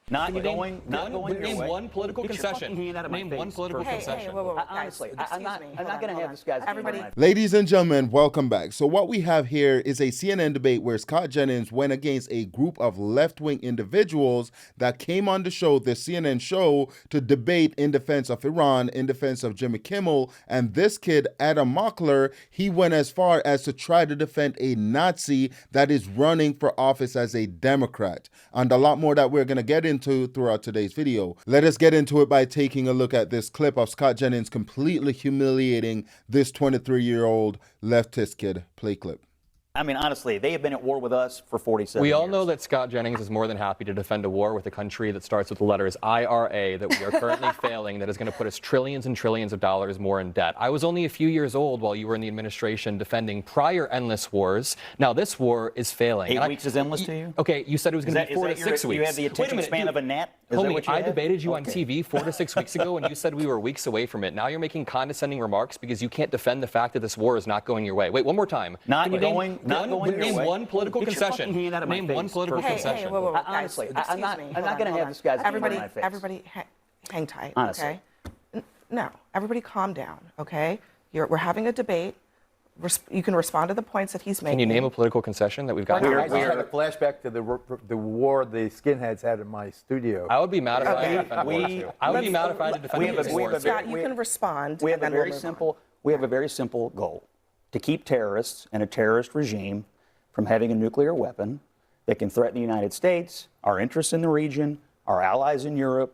Not going your way. One political concession. Name one political concession. Honestly, I'm not going to have this guy's everybody. Ladies and gentlemen, welcome back. So what we have here is a CNN debate where Scott Jennings went against a group of left-wing individuals that came on the show, the CNN show, to debate in defense of Iran, in defense of Jimmy Kimmel, and this kid, Adam Mockler, he went as far as to try to defend a Nazi that is running for office as a Democrat. And a lot more that we're going to get into throughout today's video. Let us get into it by taking a look at this clip of Scott Jennings completely humiliating this 23-year-old leftist kid. Play clip. I mean, honestly, they have been at war with us for 47 years. We all know that Scott Jennings is more than happy to defend a war with a country that starts with the letters IRA that we are currently failing, that is going to put us trillions and trillions of dollars more in debt. I was only a few years old while you were in the administration defending prior endless wars. Now this war is failing. 8 weeks is endless to you? Okay, you said it was going to be 4 to 6 weeks. You have the attention span of a gnat? Homie, I debated you on TV 4 to 6 weeks ago, and you said we were weeks away from it. Now you're making condescending remarks because you can't defend the fact that this war is not going your way. Wait, one more time. Not going your way. One political concession. Name one political concession. Honestly, I'm not going to have this guy's everybody, in my face. everybody, hang tight. Honestly. Okay. No, everybody, calm down. Okay. We're having a debate. You can respond to the points that he's making. Can you name a political concession that we've got? We had a flashback to the war the skinheads had in my studio. I would be mad if I had to defend war too. I would be mad if I had to defend the war. Scott, you can respond. We have a very simple goal: to keep terrorists and a terrorist regime from having a nuclear weapon that can threaten the United States, our interests in the region, our allies in Europe,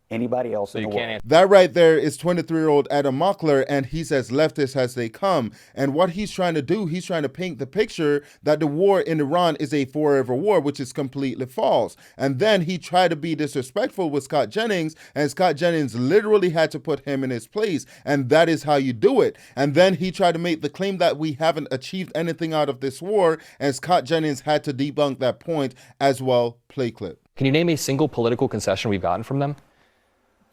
anybody else in the world. That right there is 23-year-old Adam Mockler, and he's as leftist as they come. And what he's trying to do, he's trying to paint the picture that the war in Iran is a forever war, which is completely false. And then he tried to be disrespectful with Scott Jennings, and Scott Jennings literally had to put him in his place. And that is how you do it. And then he tried to make the claim that we haven't achieved anything out of this war, and Scott Jennings had to debunk that point as well. Play clip. Can you name a single political concession we've gotten from them?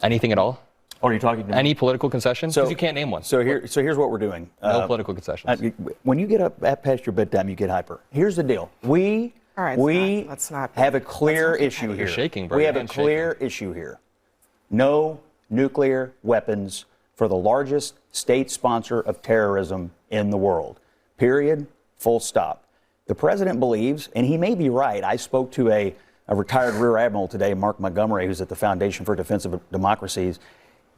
Anything at all? Or are you talking to me? Any political concession? Because you can't name one. So here's what we're doing. No political concessions. When you get up past your bedtime, you get hyper. Here's the deal. We have a clear issue here. You're shaking, bro. We have a clear issue here. No nuclear weapons for the largest state sponsor of terrorism in the world. Period. Full stop. The president believes, and he may be right. I spoke to a retired Rear Admiral today, Mark Montgomery, who's at the Foundation for Defense of Democracies.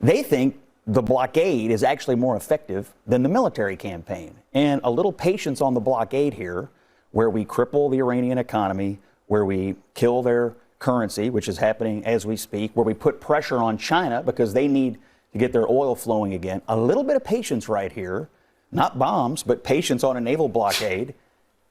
They think the blockade is actually more effective than the military campaign. And a little patience on the blockade here, where we cripple the Iranian economy, where we kill their currency, which is happening as we speak, where we put pressure on China because they need to get their oil flowing again. A little bit of patience right here, not bombs, but patience on a naval blockade,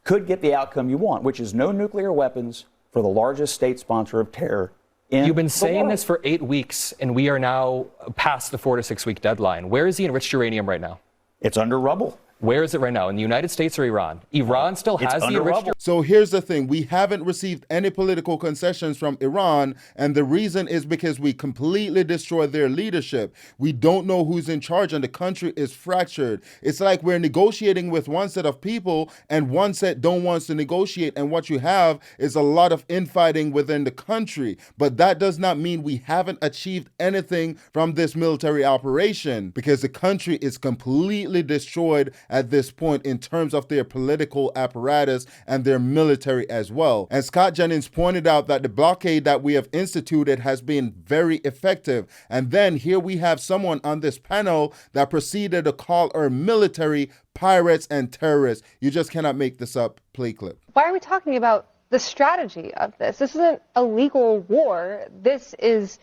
could get the outcome you want, which is no nuclear weapons for the largest state sponsor of terror in You've been saying this for 8 weeks, and we are now past the 4 to 6 week deadline. Where is the enriched uranium right now? It's under rubble. Where is it right now? In the United States or Iran? Iran still has the enriched uranium. So here's the thing. We haven't received any political concessions from Iran, and the reason is because we completely destroyed their leadership. We don't know who's in charge, and the country is fractured. It's like we're negotiating with one set of people, and one set don't want to negotiate, and what you have is a lot of infighting within the country. But that does not mean we haven't achieved anything from this military operation, because the country is completely destroyed at this point in terms of their political apparatus and their military as well. And Scott Jennings pointed out that the blockade that we have instituted has been very effective. And then here we have someone on this panel that proceeded to call our military pirates and terrorists. You just cannot make this up. Play clip. Why are we talking about the strategy of this? This isn't a legal war. This is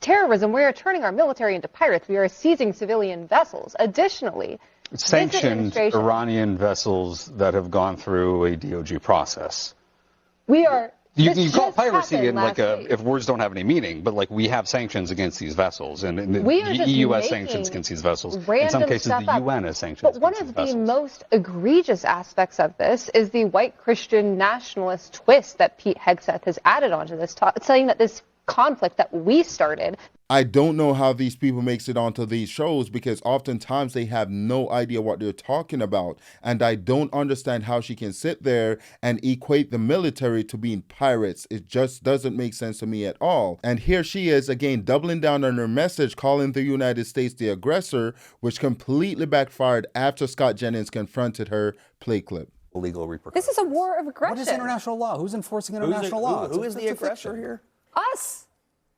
terrorism. We are turning our military into pirates. We are seizing civilian vessels. Additionally, sanctioned Iranian vessels that have gone through a DOJ process. We are. You call piracy in if words don't have any meaning, but we have sanctions against these vessels, and the EU has sanctions against these vessels. In some cases, the UN has sanctions. But one of the most egregious aspects of this is the white Christian nationalist twist that Pete Hegseth has added onto this, saying that this conflict that we started. I don't know how these people makes it onto these shows because oftentimes they have no idea what they're talking about. And I don't understand how she can sit there and equate the military to being pirates. It just doesn't make sense to me at all. And here she is again, doubling down on her message, calling the United States the aggressor, which completely backfired after Scott Jennings confronted her. Play clip. Legal repercussions. This is a war of aggression. What is international law? Who's enforcing international law? Who is the aggressor here? Us.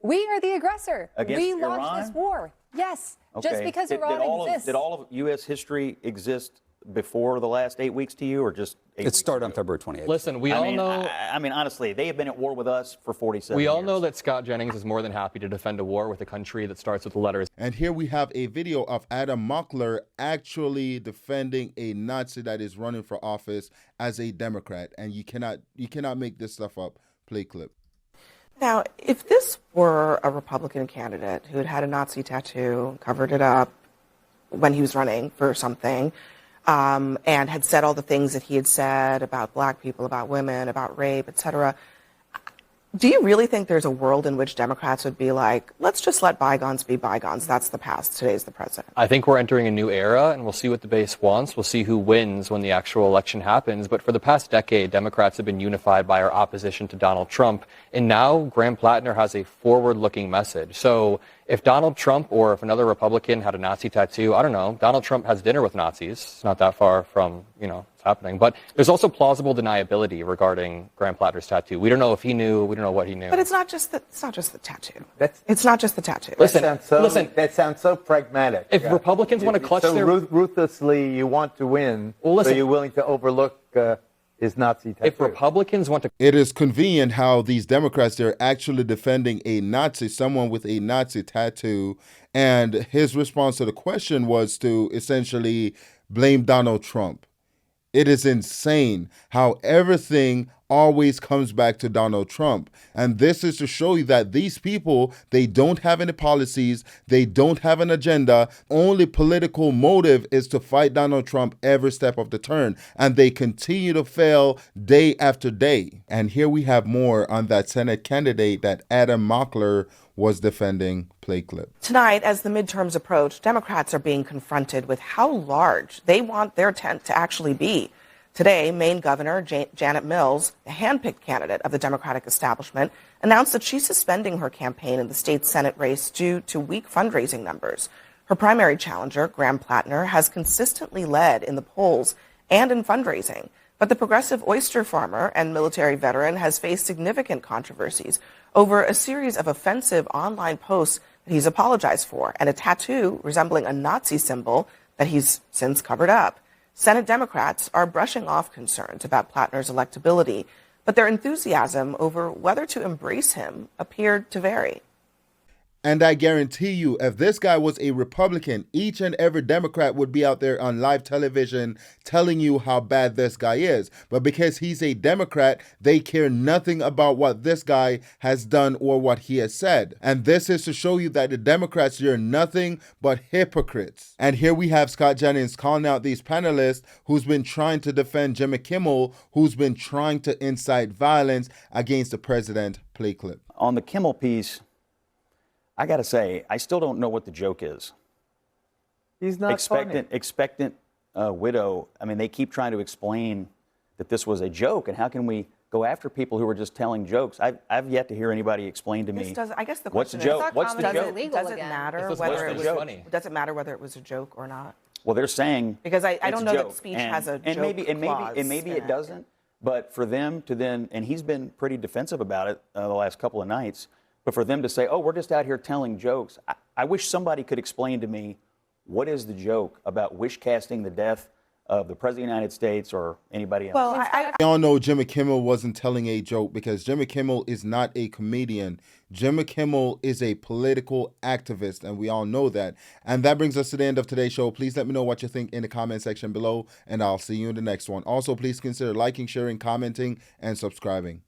We are the aggressor. Against we Iran? launched this war. Yes. Okay. Just because Iran exists. Did all of U.S. history exist before the last 8 weeks to you, or just 8 weeks? It started on February 28th. Listen, we all know. I mean, honestly, they have been at war with us for 47 We years. all know that Scott Jennings is more than happy to defend a war with a country that starts with the letters. And here we have a video of Adam Mockler actually defending a Nazi that is running for office as a Democrat. And you cannot make this stuff up. Play clip. Now, if this were a Republican candidate who had had a Nazi tattoo, covered it up when he was running for something, and had said all the things that he had said about black people, about women, about rape, etc., do you really think there's a world in which Democrats would be like, let's just let bygones be bygones? That's the past. Today's the present. I think we're entering a new era, and we'll see what the base wants. We'll see who wins when the actual election happens. But for the past decade, Democrats have been unified by our opposition to Donald Trump. And now Graham Plattner has a forward-looking message. So if Donald Trump or if another Republican had a Nazi tattoo, I don't know, Donald Trump has dinner with Nazis. It's not that far from, it's happening. But there's also plausible deniability regarding Graham Plattner's tattoo. We don't know if he knew. We don't know what he knew. But it's not just the tattoo. That's- It's not just the tattoo. Listen, that sounds so pragmatic. If Republicans want to clutch so their... ruthlessly you want to win, Well, listen, so you're willing to overlook his Nazi tattoo. if Republicans want to... It is convenient how these Democrats, they're actually defending a Nazi, someone with a Nazi tattoo. And his response to the question was to essentially blame Donald Trump. It is insane how everything always comes back to Donald Trump. And this is to show you that these people, they don't have any policies. They don't have an agenda. Only political motive is to fight Donald Trump every step of the turn. And they continue to fail day after day. And here we have more on that Senate candidate that Adam Mockler was defending. Play clip. Tonight, as the midterms approach, Democrats are being confronted with how large they want their tent to actually be. Today, Maine Governor Janet Mills, the handpicked candidate of the Democratic establishment, announced that she's suspending her campaign in the state Senate race due to weak fundraising numbers. Her primary challenger, Graham Plattner, has consistently led in the polls and in fundraising. But the progressive oyster farmer and military veteran has faced significant controversies over a series of offensive online posts that he's apologized for and a tattoo resembling a Nazi symbol that he's since covered up. Senate Democrats are brushing off concerns about Plattner's electability, but their enthusiasm over whether to embrace him appeared to vary. And I guarantee you, if this guy was a Republican, each and every Democrat would be out there on live television telling you how bad this guy is. But because he's a Democrat, they care nothing about what this guy has done or what he has said. And this is to show you that the Democrats, they're nothing but hypocrites. And here we have Scott Jennings calling out these panelists who's been trying to defend Jimmy Kimmel, who's been trying to incite violence against the president. Play clip. On the Kimmel piece, I got to say, I still don't know what the joke is. He's not Expectant widow. I mean, they keep trying to explain that this was a joke, and how can we go after people who are just telling jokes? I've yet to hear anybody explain to me. I guess the what's the question joke? What's the joke? Does it matter What's whether it the was joke? funny? Does it matter whether it was a joke or not? Well, they're saying Because I it's don't a know joke. that speech has a joke maybe clause it in doesn't. But for them to then, and he's been pretty defensive about it the last couple of nights. But for them to say, "Oh, we're just out here telling jokes," I wish somebody could explain to me what is the joke about wish casting the death of the President of the United States or anybody else. Well, We all know Jimmy Kimmel wasn't telling a joke because Jimmy Kimmel is not a comedian. Jimmy Kimmel is a political activist, and we all know that. And that brings us to the end of today's show. Please let me know what you think in the comment section below, and I'll see you in the next one. Also, please consider liking, sharing, commenting, and subscribing.